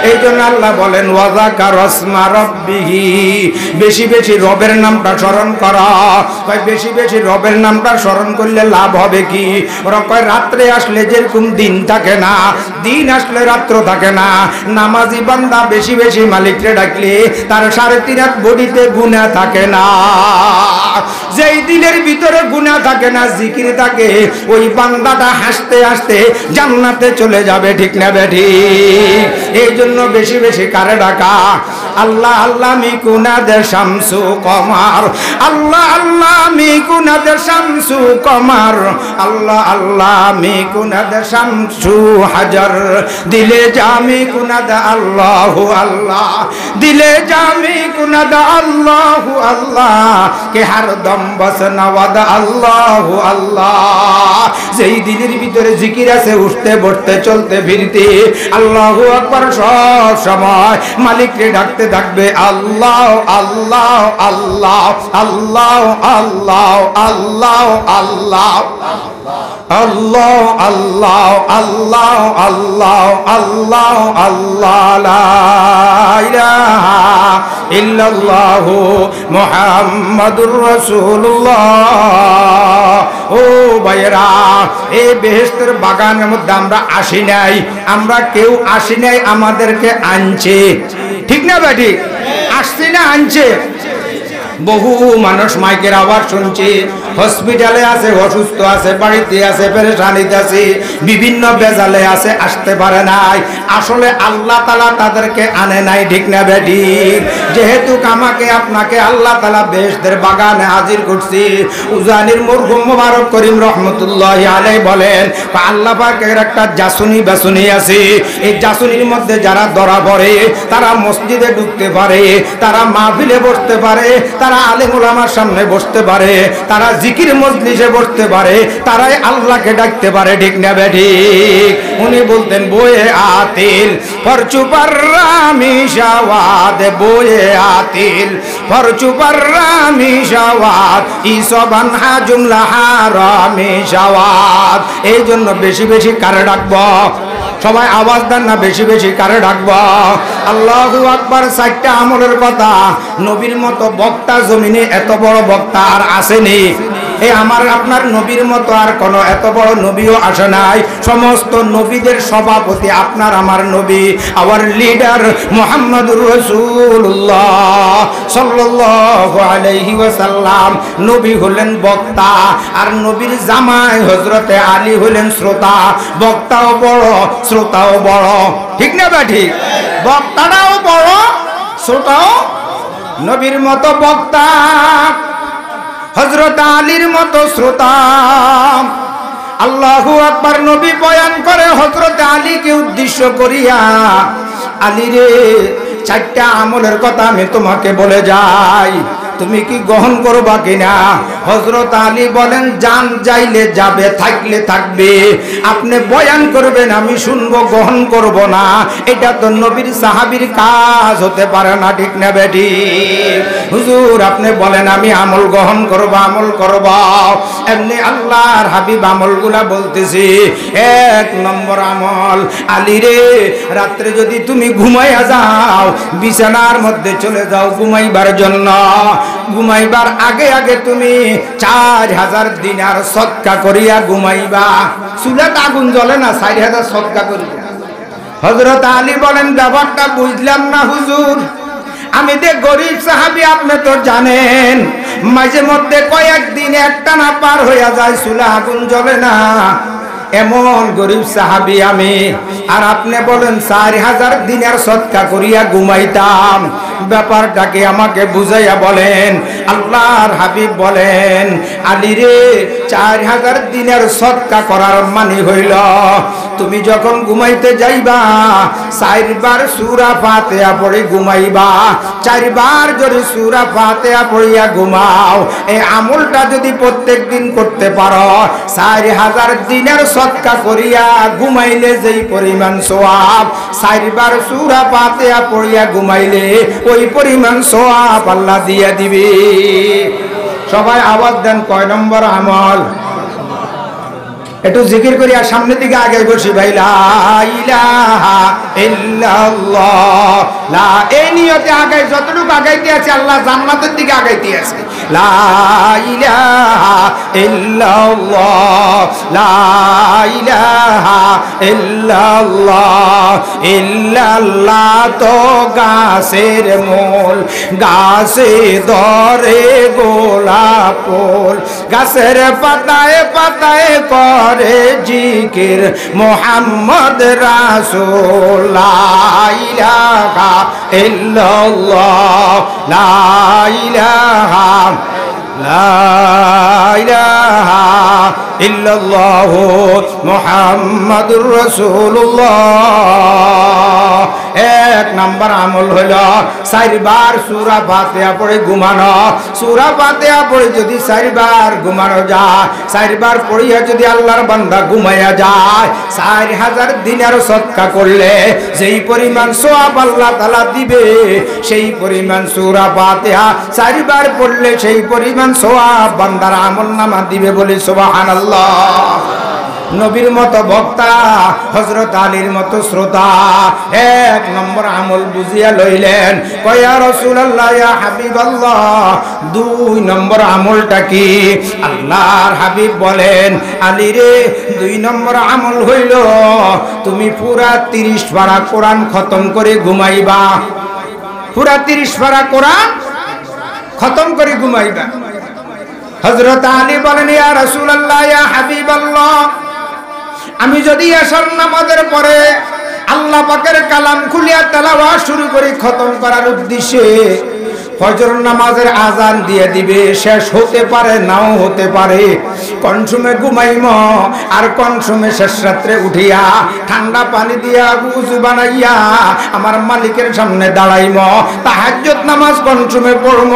এই জন্য আল্লাহ বলেন ওয়াজাকার আসমা রাব্বিহি, বেশি বেশি রবের নামটা স্মরণ করা। ভাই বেশি বেশি রবের নামটা স্মরণ করলে লাভ হবে কি? ওরা কয় রাত্রে আসলে যেরকম দিন থাকে না, দিন আসলে রাত্র থাকে না। নামাজি বান্দা বেশি বেশি মালিককে ডাকলে তার 3.5 হাত বডিতে গুনাহ থাকে না। যেই দিনের ভিতরে গুনাহ থাকে না, জিকির থাকে, ওই বান্দাটা হাসতে হাসতে জান্নাতে চলে যাবে, ঠিক না বেঠি? এই জন্য বেশি বেশি কারে ডাকা? আল্লাহ আল্লাহ মিকুনা দে শামসু কমার, আল্লাহ আল্লাহ মিকুনা দে শামসু কমার, আল্লাহ আল্লাহ মিকুনা দে শামসু হাজার, দিলে জামি কুনা দে আল্লাহু আল্লাহ, দিলে জামি কুনা দে আল্লাহু আল্লাহ, কে হর দম বস নওয়াদ আল্লাহু আল্লাহ। যেই দিনের ভিতরে জিকির আছে, উঠতে বসতে চলতে ফিরতে আল্লাহু আকবার সব সময় মালিককে ডাকতে থাকবে, আল্লাহ আল্লাহ আল্লাহ আল্লাহ আল্লাহ আল্লাহ আল্লাহ আল্লাহ আল্লাহ আল্লাহ আল্লাহ আল্লাহ আল্লাহ, লা ইলাহা ইল্লাল্লাহু মুহাম্মাদুর রাসূলুল্লাহ। ও ভাইরা, এই বেহেশতের বাগানের মধ্যে আমরা আসি নাই, আমরা কেউ আসি নাই, আমাদেরকে আনছে, ঠিক না বেটি? আসছি না, আনছে। বহু মানুষ মাইকের আওয়াজ শুনছে, হসপিটালে আছে, অসুস্থ আছে, বাড়িতে আছে, পেরেশানিতে আছে, বিভিন্ন বেজালে আছে, আসতে পারে নাই। আসলে আল্লাহ তাআলা তাদেরকে আনে নাই, ঠিক না বেটি? যেহেতু আমাকে আপনাকে আল্লাহ তাআলা বেহেশতের বাগানে হাজির করছি, উজানির মরহুম মুবারক করিম রহমতুল্লাহি আলাইহি বলেন, আল্লাহ পাকের একটা জাসুনি বাসুনি আছে, এই জাসুনির মধ্যে যারা ধরা পড়ে তারা মসজিদে ঢুকতে পারে, তারা মাহফিলে বসতে পারে, তারা আলেম ওলামার সামনে বসতে পারে, তারা জিকির মজলিসে বসতে পারে, তারাই আল্লাহকে ডাকতে পারে, ঠিক না বেটি? উনি বলতেন বয়ে আতিল ফরচুপার রামি শাওয়াদ, বয়ে আতিল ফরচুপার রামি শাওয়াদ, ইসবান হা জুমলা হারামি শাওয়াদ। এই জন্য বেশি বেশি কারে ডাকবো? সবাই আওয়াজ দেন না, বেশি বেশি কারে ডাকবো? আল্লাহু আকবার। 4টা আমলের কথা, নবীর মতো বক্তা জমিনে এত বড় বক্তা আর আসেনি। এই আমার আপনার নবীর মতো আর কোন এত বড় নবীও আসে নাই। সমস্ত নবীদের সভাপতি আপনার আমার নবী, আওয়ার লিডার মুহাম্মদুর রাসূলুল্লাহ সাল্লাল্লাহু আলাইহি ওয়াসাল্লাম। নবী হলেন বক্তা, আর নবীর জামাই হযরতে আলী হলেন শ্রোতা। বক্তাও বড়, শ্রোতাও বড়, ঠিক না বেঠি? বক্তাটাও বড়, শ্রোতাও। নবীর মতো বক্তা, হযরত আলীর মতো শ্রোতা। আল্লাহু আকবার। নবী বয়ান করে হযরত আলীকে উদ্দেশ্য করিয়া, আলী রে, 4টা আমলের কথা আমি তোমাকে বলে যাই, তুমি কি গ্রহণ করবা কিনা? হযরত আলী বলেন, জান যাইলে যাবে, থাকলে থাকবে। আপনি বয়ান করবেন, আমি শুনবো, গ্রহণ করব না, এটা তো নবীর সাহাবীর কাজ হতে পারে না, ঠিক না বেটি? হুজুর আপনি বলেন আমি আমল গ্রহণ করব, আমল করব। এমনি আল্লাহর হাবিব আমলগুলা বলতেছি। 1 নম্বর আমল, আলী রে, রাত্রে যদি তুমি ঘুমাইয়া যাও, বিছানার মধ্যে চলে যাও ঘুমাইবার জন্য, ঘুমাইবার আগে আগে তুমি 4000 দিনার সদকা করিয়া ঘুমাইবা। চুলাতে আগুন জ্বলে না, 4000 সদকা করিয়া। হযরত আলী বলেন ব্যাপারটা বুঝলাম না হুজুর, আমি যে গরিব সাহাবী আপনি তো জানেন, মাঝে মধ্যে কয়েকদিন একটানা পার হইয়া যায় চুলা আগুন জ্বলে না, এমন গরিব সাহাবী আমি, আর আপনি বলেন 4000 দিনের সদকা করিয়া ঘুমাইতাম। ব্যাপারটাকে আমাকে বুঝাইয়া বলেন। আল্লাহর হাবিব বলেন, আলী রে, 4000 দিনের সদকা করার মানে হইল তুমি যখন ঘুমাইতে যাইবা 4 বার সূরা ফাতিহা পড়ে ঘুমাইবা। 4 বার যদি সূরা ফাতিহা পড়িয়া ঘুমাও, এই আমলটা যদি প্রত্যেকদিন করতে পারো, 4000 দিনের সদকা করিয়া ঘুমাইলে যেই পরিমাণ সওয়াব, 4 বার সূরা ফাতিহা পড়িয়া ঘুমাইলে ওই পরিমাণ সওয়াব আল্লাহ দিয়া দিবে। সবাই আওয়াজ দেন, কয় নম্বর আমল? একটু জিকির করি আর সামনের দিকে আগে বসি ভাই। লা ইলাহা ইল্লাল্লাহ, লা, এই নিয়তে আগে যতটুকু আগাইতে আছে আল্লাহ জান্নাতের দিকে আগাইতে আছে। লা ইলাহা ইল্লাল্লাহ, লা ইলাহা ইল্লাল্লাহ, ইল্লাল্লাহ তো গাছের মূল, গাছে ধরে গোলাপ ফুল, গাছের পাতায় পাতায় করে জিকির মুহাম্মদ রাসূল। লা ইলাহা ইল্লাল্লাহ, লা ইলাহা, লা ইলাহা ইল্লাল্লাহ মুহাম্মাদুর রাসূলুল্লাহ। 1 নম্বর আমল হলো 4 বার সূরা ফাতিহা পড়ে ঘুমানো। সূরা ফাতিহা পড়ে যদি 4 বার ঘুমানো যায়, 4 বার পড়িয়া যদি আল্লাহর বান্দা ঘুমাইয়া যায়, 4000 দিনের সদকা করলে যেই পরিমাণ সওয়াব আল্লাহ তাআলা দিবে, সেই পরিমাণ সূরা ফাতিহা 4 বার পড়লে সেই পরিমাণ সওয়াব বান্দার আমলনামা দিবে বলে সুবহানাল্লাহ। নবীর মতো বক্তা, হযরত আলীর মতো শ্রোতা 1 নম্বর আমল বুঝিয়া লইলেন। কয় ইয়া রাসূলুল্লাহ, ইয়া হাবিবাল্লাহ, 2 নম্বর আমলটা কি? আল্লাহর হাবিব বলেন, আলী রে, 2 নম্বর আমল হইল তুমি পুরা 30 পারা কোরআন খতম করে ঘুমাইবা। পুরা 30 পারা কোরআন খতম করে ঘুমাইবা। হযরত আলী বলেন, ইয়া রাসূলুল্লাহ, ইয়া হাবিবাল্লাহ, আমি যদি এশার নামাজের পরে আল্লাহ পাকের কালাম খুলিয়া তেলাওয়াত শুরু করি খতম করার উদ্দেশ্যে, ফজর নামাজের আজান দিয়ে দিবে, শেষ হতে পারে নাও হতে পারে। কোন সময় ঘুমাইম আর কোন সময় শেষ রাত্রে উঠিয়া ঠান্ডা পানি দিয়া উযু বানাইয়া আমার মালিকের সামনে দাঁড়াইম। তাহাজ্জুদ নামাজ কোন সময় পড়ম,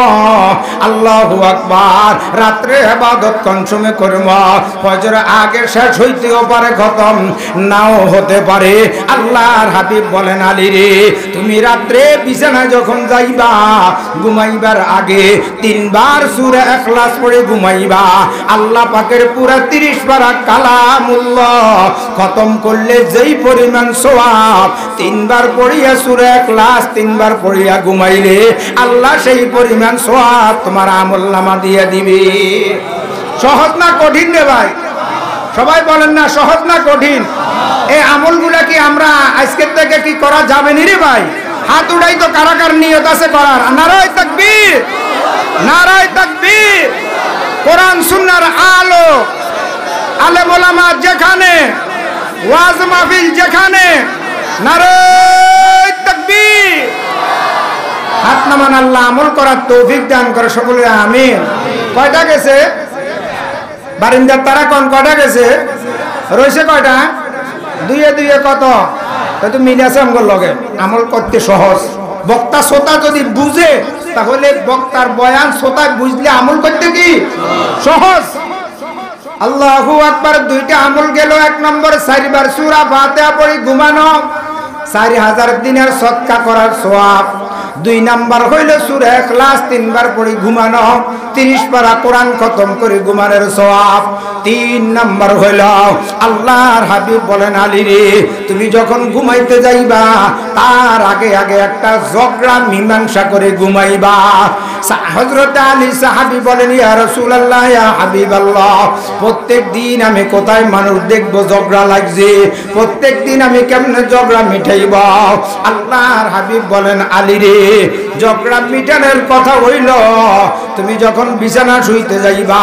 আল্লাহু আকবার, রাত্রে ইবাদত কোন সময় করব, ফজর আগে শেষ হইতেও পারে, খতম নাও হতে পারে। আল্লাহর হাবিব বলেন, আলী রে, তুমি রাত্রে বিছানায় যখন যাইবা, ঘুমাইবার আগে 3 বার সূরা ইখলাস পড়ে ঘুমাইবা। আল্লাহ পাকের পুরা 30 পারা কালামুল্লাহ খতম করলে যেই পরিমাণ সওয়াব, 3 বার পড়িয়া সূরা ইখলাস 3 বার পড়িয়া ঘুমাইলে আল্লাহ সেই পরিমাণ সওয়াব তোমার আমলনামা দিয়ে দিবে। সহজ না কঠিন রে ভাই? সবাই বলেন না, সহজ না কঠিন? এই আমলগুলা কি আমরা আজকের থেকে কি করা যাবে নি রে ভাই? হাত উঠাই তো, কারা কার নিয়ত আছে করার? নারায়ে তাকবীর, নারায়ে তাকবীর। কোরআন সুন্নাহর আলো, আলেম ওলামা যেখানে, ওয়াজ মাহফিল যেখানে, নারায়ে তাকবীর। হাত নামান, আল্লাহ আমল করার তৌফিক দান করে সকলে আমিন। কয়টা গেছে বারিন্দার তারা? কোন কয়টা গেছে? রয়েছে কয়টা? 2 কত? তো মিলে আছে আমগর লগে। আমল করতে সহজ। বক্তা শ্রোতা যদি বুঝে, তাহলে বক্তার বয়ান শ্রোতা বুঝলে আমল করতে কি সহজ। আল্লাহু আকবার। 2টা আমল গেল। 1 নম্বর 4 বার সূরা ফাতিহা পড়ে ঘুমানো, 4000 দিনের সদকা করার সওয়াব। 2 নাম্বার হইল সূরা ইখলাস 3 বার পড়ে ঘুমানো, 30 পারা কোরআন খতম করে ঘুমানোর সওয়াব। 3 নাম্বার হইল আল্লাহর হাবিব বলেন, আলী রে তুমি যখন ঘুমাইতে যাইবা তার আগে আগে একটা ঝগড়া মীমাংসা করে ঘুমাইবা। হযরত আলী সাহাবী বলেন, ইয়া রাসূলুল্লাহ, ইয়া হাবিবাল্লাহ, প্রত্যেক দিন আমি কোথায় মানুষ দেখব ঝগড়া লাগছে, প্রত্যেক দিন আমি কেমনে ঝগড়া মিটাইব? আল্লাহর হাবিব বলেন, আলী রে ঝগড়া মিটানোর কথা হইল তুমি যখন বিছানা শুইতে যাইবা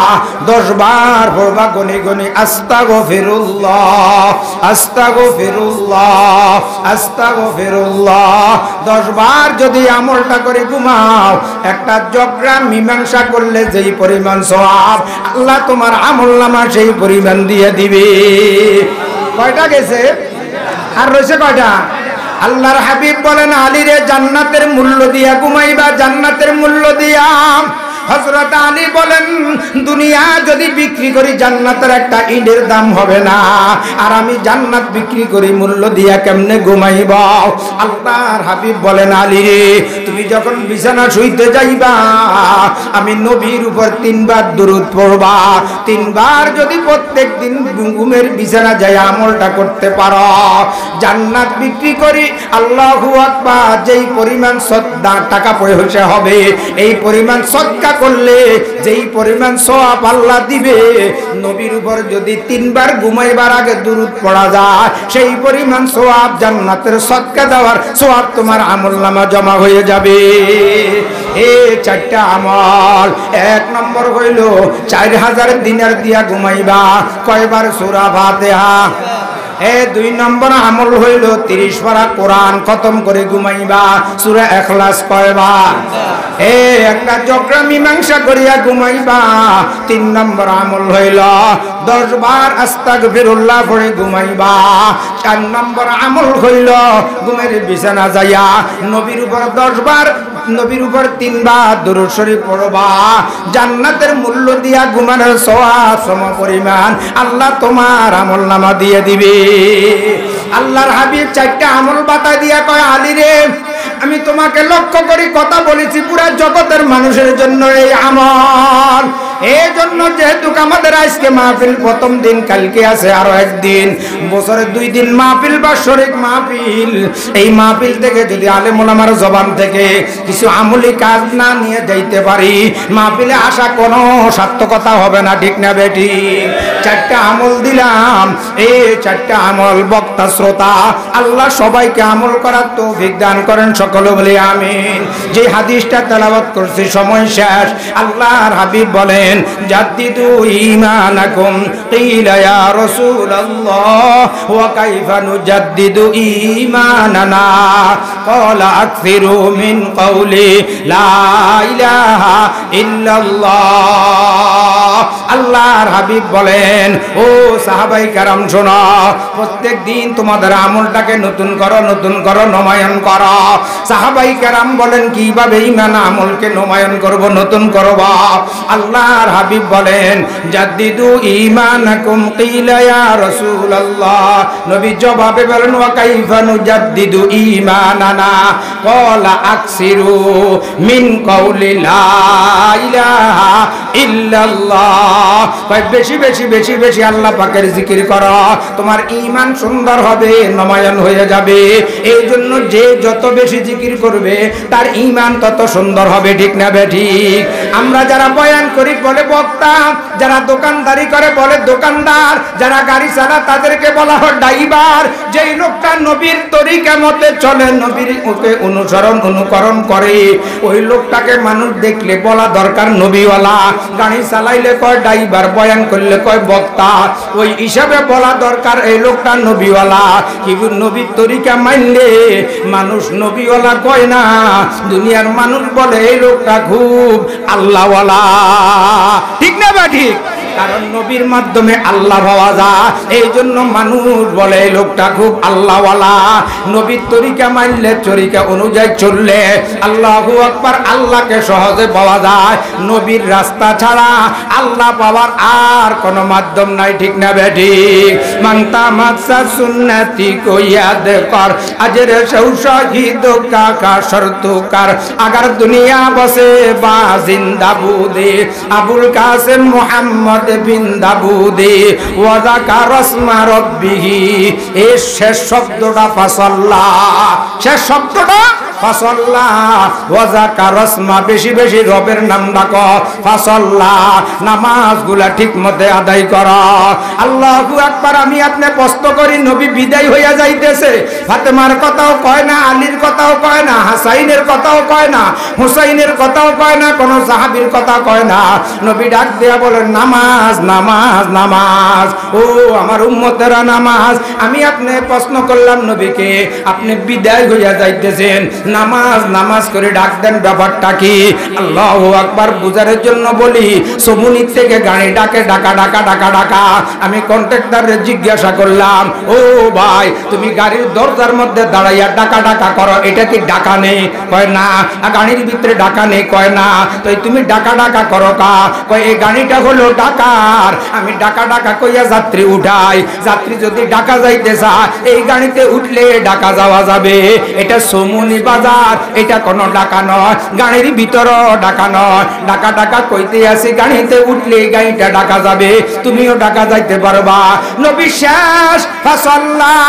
10 বার পড়বা গনি গনি আস্তাগফিরুল্লাহ আস্তাগফিরুল্লাহ আস্তাগফিরুল্লাহ। 10 বার যদি আমলটা করে ঘুমাও, একটা ঝগড়া মীমাংসা করলে যেই পরিমাণ সওয়াব আল্লাহ তোমার আমলনামা সেই পরিমাণ দিয়ে দিবে। কয়টা গেছে? আর রয়েছে কয়টা? আল্লাহর হাবিব বলেন, আলী রে জান্নাতের মূল্য দিয়া ঘুমাইবা, জান্নাতের মূল্য দিয়া। হযরত আলী বলেন, দুনিয়া যদি বিক্রি করি জান্নাতের একটা ইটের দাম হবে না, আর আমি জান্নাত বিক্রি করি মূল্য দিয়া কেমনে ঘুমাইব? আল্লাহর হাবিব বলেন, আলী রে তুমি যখন বিছানা শুইতে যাইবা আমি নবীর উপর 3 বার দরুদ পড়বা। 3 বার যদি প্রত্যেক দিন ঘুমের বিছানা যায় আমলটা করতে পারো, জান্নাত বিক্রি করি আল্লাহু আকবার যেই পরিমাণ সদকা টাকা পয়সা হবে, এই পরিমাণ সদকা করলে যেই পরিমাণ সওয়াব আল্লাহ দিবে, নবীর উপর যদি 3 বার ঘুমাইবার আগে দরুদ পড়া যায় সেই পরিমাণ সওয়াব জান্নাতের সদকা দেওয়ার সওয়াব তোমার আমলনামা জমা হয়ে যাবে। এই 4টা আমল। 1 নম্বর হইল 4000 দিনার দিয়া ঘুমাইবা, কয়বার সূরা ফাতিহা। 2 নম্বর আমল হইল 30 পারা কোরআন খতম করে ঘুমাইবা, সূরা ইখলাস কয়বার। একটা ঝগড়া মীমাংসা করিয়া ঘুমাইবা। 3 নম্বর আমল হইল 10 বার আস্তাগফিরুল্লাহ পড়ে ঘুমাইবা। 4 নম্বর আমল হইল ঘুমের বিছানা যাইয়া নবীর উপর 10 বার, নবীর উপর 3 বার দরুদ শরীফ পড়বা। জান্নাতের মূল্য দিয়া ঘুমানোর সওয়াব সম পরিমাণ আল্লাহ তোমার আমলনামা দিয়ে দিবে। আল্লাহর হাবিব 4টা আমল বাতায় দিয়া কয়, আলী রে আমি তোমাকে লক্ষ্য করি কথা বলেছি পুরা জগতের মানুষের জন্য এই আমল। এই জন্য যেহেতু আমাদের আজকে মাহফিল প্রথম দিন, কালকে আছে আরো একদিন, বছরে 2 দিন মাহফিল বা শরীক মাহফিল, এই মাহফিল থেকে যদি আলেম ওলামার জবান থেকে কিছু আমলি কাজ না নিয়ে যাইতে পারি, মাহফিলে আসা কোনো সার্থকতা হবে না, ঠিক না বেটি? 4টা আমল দিলাম, এই 4টা আমল বক্তা শ্রোতা আল্লাহ সবাইকে আমল করার তৌফিক দান করেন, সকলে বলি আমিন। যে হাদিসটা তেলাওয়াত করছি সময় শেষ। আল্লাহর হাবিব বলেন, জাদ্দিদু ঈমানাকুম। কিলা ইয়া রাসূলুল্লাহ ওয়া কাইফা নুজাদ্দিদু ঈমানানা? ক্বালা আকসিরু মিন কওলি লা ইলাহা ইল্লাল্লাহ। আল্লাহর হাবিব বলেন, ও সাহাবায়ে কেরাম শোনো, প্রত্যেক দিন তোমাদের আমলটাকে নতুন করো, নতুন করো, নবায়ন করো। সাহাবায়ে কেরাম বলেন, কিভাবে ঈমান আমলকে নবায়ন করব, নতুন করব? আল্লাহর হাবিব বলেন, জাদ্দিদু ঈমানাকুম। কিলা ইয়া রাসূলুল্লাহ। নবী জবাবে বলেন, ওয়া কাইফা নুজাদ্দিদু ঈমানানা? ক্বালা আকসিরু মিন কওলি লা ইলাহা ইল্লাল্লাহ। বেশি বেশি বেশি বেশি আল্লাহ পাকের জিকির করো, তোমার ঈমান সুন্দর হবে, নবায়ন হয়ে যাবে। এই জন্য যে যত বেশি জিকির করবে তার ঈমান তত সুন্দর হবে, ঠিক না বেঠিক? আমরা যারা বয়ান করি বলে বক্তা, যারা দোকানদারি করে বলে দোকানদার, যারা গাড়ি চালায় তাদেরকে বলা হয় ড্রাইভার। যেই লোকটা নবীর তরিকা মতে চলে, নবীর ওকে অনুসরণ অনুকরণ করে, ওই লোকটাকে মানুষ দেখলে বলা দরকার নবীওয়ালা। গাড়ি চালাইলে কয় ড্রাইভার, বয়ান করলে কয় বক্তা। ওই হিসাবে বলা দরকার এই লোকটা নবীওয়ালা। কিন্তু নবীর তরিকা মানলে মানুষ নবীওয়ালা কয় না, দুনিয়ার মানুষ বলে এই লোকটা খুব আল্লাহওয়ালা, ঠিক না বা ঠিক? কারণ নবীর মাধ্যমে আল্লাহ পাওয়া যায়। এই জন্য মানুষ বলে এই লোকটা খুব আল্লাহওয়ালা। নবীর তরিকা মানলে, তরিকা অনুযায়ী চললে আল্লাহু আকবার, আল্লাহকে সহজে পাওয়া যায়। নবীর রাস্তা ছাড়া আল্লাহ পাওয়ার আর কোনো মাধ্যম নাই, ঠিক না বেঠিক? মানতা মাকসা সুন্নতি কো ইয়াদ কর, আজরে সৌ শহীদ কা শর্ত কর, আগার দুনিয়া বসে বা জিন্দা বুদে, আবুল কাসেম মুহাম্মদ বিন দাবুদে ওয়াজা কা রসমা রব্বিহি। এই শেষ শব্দটা ফাসাল্লাহ, শেষ শব্দটা ফাসাল্লাহ ওয়াজা কা রসমা, বেশি বেশি রবের নাম ডাকো, ফাসাল্লাহ নামাজগুলা ঠিক মতে আদায় করো। আল্লাহু আকবার। আমি আপনি প্রশ্ন করি, নবী বিদায় হইয়া যাইতেছে, ফাতেমার কথাও কয় না, আলীর কথাও কয় না, হাসাইনের কথাও কয় না, হুসাইনের কথাও কয় না, কোন সাহাবীর কথা কয় না। নবী ডাক দেয়া বলেন নামাজ, নামাজ, নামাজ। ও আমার উম্মতেরা নামাজ। আমি আপনি প্রশ্ন করলাম নবীকে, আপনি বিদায় হইয়া যাইতেছেন, নামাজ নামাজ করে ডাক দেন, ব্যাপারটা কি? আল্লাহু আকবার বুঝার জন্য বলি, সমুনির থেকে গাড়ি ডাকে, ডাকা ডাকা ডাকা ডাকা। আমি কন্ট্রাক্টরে জিজ্ঞাসা করলাম, ও ভাই তুমি গাড়ির দরজার মধ্যে দাঁড়াইয়া ডাকা ডাকা করো, এটা কি ডাকা নেই? কয় না। গাড়ির ভিতরে ডাকা নেই? কয় না। তো তুমি ডাকা ডাকা করো কা? কয় এই গাড়িটা হলো ডাকার, আমি ডাকা ডাকা কইয়া যাত্রী উঠাই। যাত্রী যদি ডাকা যাইতে চায় এই গাড়িতে উঠলে ডাকা যাওয়া যাবে। এটা সমুনি বাজার, এটা কোনো ডাকা নয়, গাড়ির ভিতরও ডাকা নয়। ডাকা ডাকা কইতে আসি, গাড়িতে উঠলে গাড়িটা ডাকা যাবে, তুমিও ডাকা যাইতে পারবা। নবী শেষ ফাসাল্লাহ,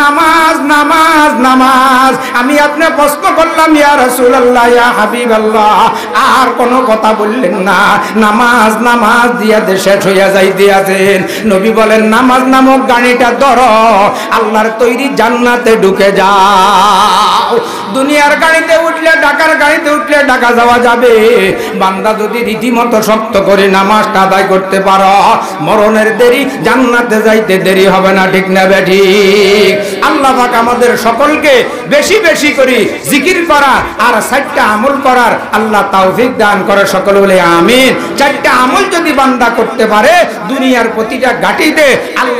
নামাজ, নামাজ, নামাজ। আমি আপনি প্রশ্ন করলাম, ইয়া রাসূলুল্লাহ, ইয়া হাবিবাল্লাহ, আর কোনো কথা বললেন না, নামাজ নামাজ দিয়া শেষ হইয়া যাইতে আছেন। নবী বলেন নামাজ নামক গাড়িটা ধরো, আল্লাহর তৈরি জান্নাতে ঢুকে যাও। দুনিয়ার গাড়িতে উঠলে, ঢাকার গাড়িতে উঠলে ঢাকা যাওয়া যাবে। বান্দা যদি রীতিমতো শক্ত করে নামাজটা আদায় করতে পারো, মরণের দেরি, জান্নাতে যাইতে দেরি হবে না, ঠিক না বেঠিক? আল্লাহ পাক আমাদের সকলকে বেশি বেশি করে জিকির করার আর 4টা আমল করার আল্লাহ তৌফিক দান করে, সকলে বলে আমিন। 4টা আমল যদি বান্দা করতে পারে, দুনিয়ার প্রতিটা ঘাটিতে আল্লাহ